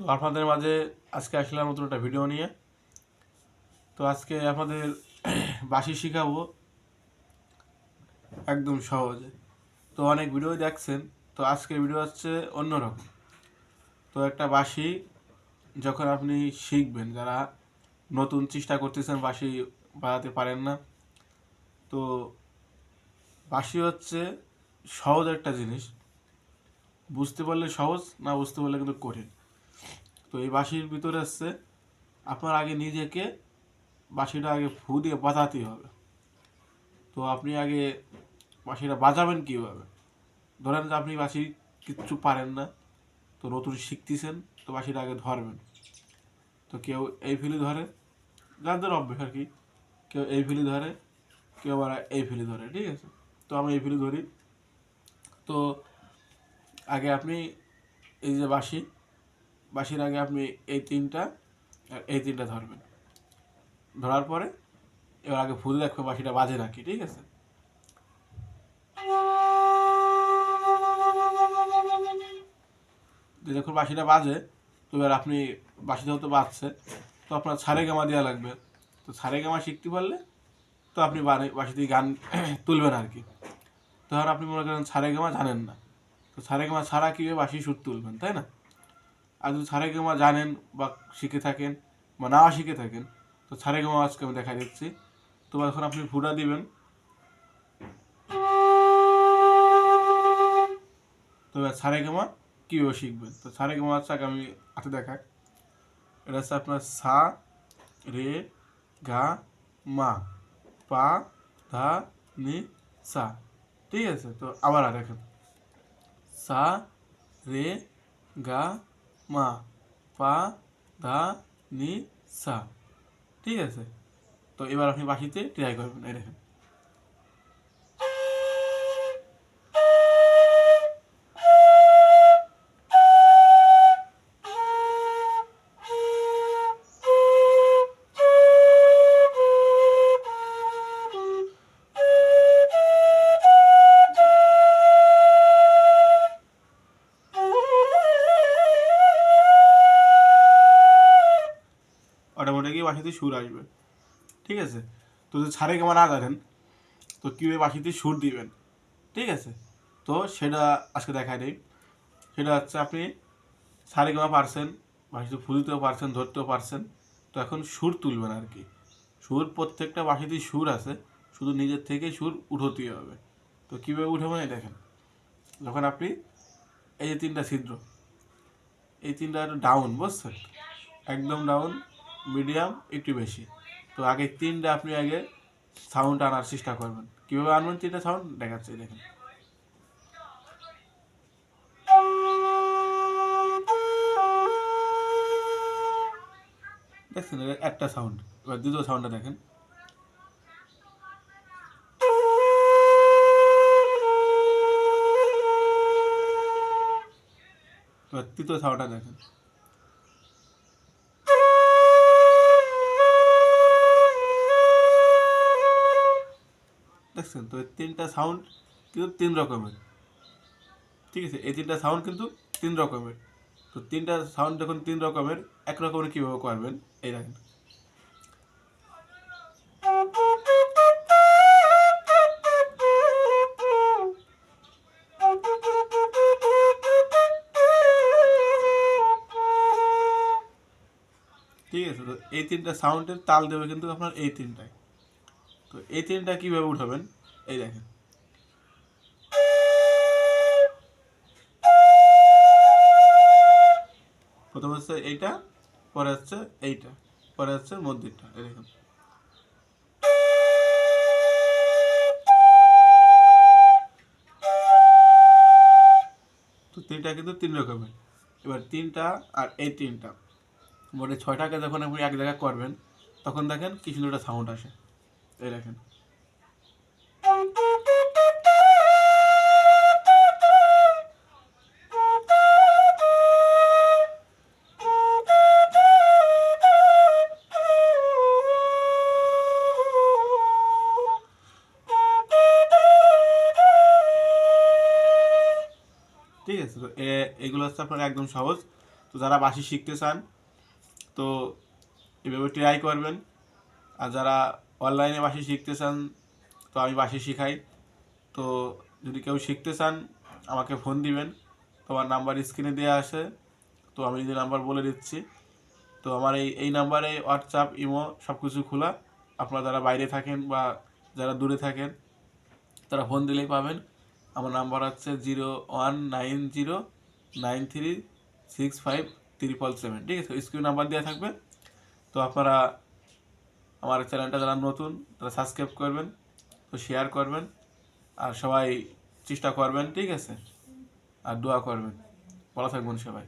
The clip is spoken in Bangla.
তো আপনাদের মাঝে আজকে আসলাম নতুন একটা ভিডিও নিয়ে। তো আজকে আপনাদের বাঁশি শিখাবো একদম সহজে। তো অনেক ভিডিও দেখছেন, তো আজকের ভিডিও হচ্ছে অন্যরকম। তো একটা বাঁশি যখন আপনি শিখবেন, যারা নতুন চেষ্টা করতেছেন বাঁশি বাজাতে পারেন না, তো বাঁশি হচ্ছে সহজ একটা জিনিস, বুঝতে পারলে সহজ, না বুঝতে পারলে কিন্তু কঠিন। তো এই বাঁশির ভিতরে হচ্ছে আপনার আগে নিজেকে বাঁশিটা আগে ফু দিয়ে বাজাতেই হবে। তো আপনি আগে বাঁশিটা বাজাবেন কীভাবে? ধরেন যে আপনি বাঁশি কিচ্ছু পারেন না, তো নতুন শিখতেছেন, তো বাঁশিটা আগে ধরবেন। তো কেউ এই ফিলি ধরে, যাদের অভ্যেস আর কি, কেউ এই ফিলি ধরে, কেউ আবার এই ফিলি ধরে, ঠিক আছে? তো আমি এই ফিলি ধরি। তো আগে আপনি এই যে বাঁশির আগে আপনি এই তিনটা আর এই তিনটা ধরবেন। ধরার পরে এবার আগে ফুলে দেখবেন বাঁশিটা বাজে নাকি, ঠিক আছে? যখন বাঁশিটা বাজে, তো এবার আপনি বাঁশি যত বাজছে, তো আপনার সারেগামা দেওয়া লাগবে। তো সারেগামা শিখতে পারলে তো আপনি বাঁশি দিয়ে গান তুলবেন আর কি। তখন আপনি মনে করেন সারেগামা জানেন না, তো সারেগামা ছাড়া কীভাবে বাঁশি সুর তুলবেন, তাই না? আর যদি সারেগামা জানেন বা শিখে থাকেন বা না শিখে থাকেন, তো সারেগামা আজকে আমি দেখা দিচ্ছি। তো এখন আপনি ফুটা দিবেন। তো এবার সারেগামা কীভাবে শিখবেন? তো সারেগামা হচ্ছে আগে আমি হাতে দেখাই। এটা হচ্ছে আপনার সা রে গা মা পা ধা নি সা, ঠিক আছে? তো আবার দেখেন, সা রে গা মা পা ধা নি সা, ঠিক আছে? তো এবার আপনি বাঁশিতে ট্রাই করবেন, এই দেখেন। অটোমেটিকই বাঁশিতে সুর আসবে, ঠিক আছে? তো যদি সারেগামা না জানেন, তো কীভাবে বাঁশিতে সুর দিবেন, ঠিক আছে? তো সেটা আজকে দেখাই দেই। সেটা হচ্ছে আপনি সারেগামা পারছেন, বাঁশিতে ফুলতেও পারছেন, ধরতেও পারছেন, তো এখন সুর তুলবেন আর কি। সুর প্রত্যেকটা বাঁশিতেই সুর আছে, শুধু নিজের থেকেই সুর উঠোতেই হবে। তো কীভাবে উঠাবেন এই দেখেন। যখন আপনি এই যে তিনটা ছিদ্র, এই তিনটা একটু ডাউন, বুঝছেন? একদম ডাউন, মিডিয়াম, একটু বেশি। তো আগে তিনটা আপনি আগে সাউন্ড আনার চেষ্টা করবেন। কীভাবে আনবেন তিনটা সাউন্ড দেখাচ্ছে, দেখেন। দেখছেন, একটা সাউন্ড। এবার দ্বিতীয় সাউন্ডটা দেখেন। এবার তৃতীয় সাউন্ডটা দেখেন। দেখছেন তো, এই তিনটা সাউন্ড কিন্তু তিন রকমের, ঠিক আছে? এই তিনটা সাউন্ড কিন্তু তিন রকমের। তো তিনটা সাউন্ড যখন তিন রকমের, এক রকমের কীভাবে করবেন এই দেখেন। ঠিক আছে? তো এই তিনটা সাউন্ডের তাল দেবে কিন্তু আপনার এই তিনটায়। তো এই তিনটা কীভাবে উঠাবেন এই দেখেন। প্রথম হচ্ছে এইটা, পরে হচ্ছে এইটা, পরে হচ্ছে মধ্যিরটা, এই দেখেন। তো তিনটা কিন্তু তিন রকমের। এবার তিনটা আর এই তিনটা, মোটে ছয়টাকে যখন আপনি এক জায়গায় করবেন, তখন দেখেন কি সুন্দর একটা সাউন্ড আসে, এই দেখেন। ঠিক আছে? তো এগুলো হচ্ছে আপনার একদম সহজ। তো যারা বাঁশি শিখতে চান তো এভাবে ট্রাই করবেন। আর যারা অনলাইনে বাঁশি শিখতে চান তো আমি বাঁশি শিখাই। তো যদি কেউ শিখতে চান আমাকে ফোন দিবেন, তোমার নাম্বার স্ক্রিনে দেওয়া আছে, তো আমি যদি নাম্বার বলে দিচ্ছি। তো আমার এই নাম্বারে হোয়াটসঅ্যাপ, ইমো সব কিছু খোলা। আপনারা যারা বাইরে থাকেন বা যারা দূরে থাকেন তারা ফোন দিলেই পাবেন। আমার নাম্বার হচ্ছে 0190936577, ঠিক আছে? স্ক্রিন নাম্বার দেওয়া থাকবে। তো আপনারা আমার চ্যানেলটা যারা নতুন তারা সাবস্ক্রাইব করবেন, তো শেয়ার করবেন, আর সবাই চেষ্টা করবেন, ঠিক আছে? আর দোয়া করবেন। ভালো থাকবেন সবাই।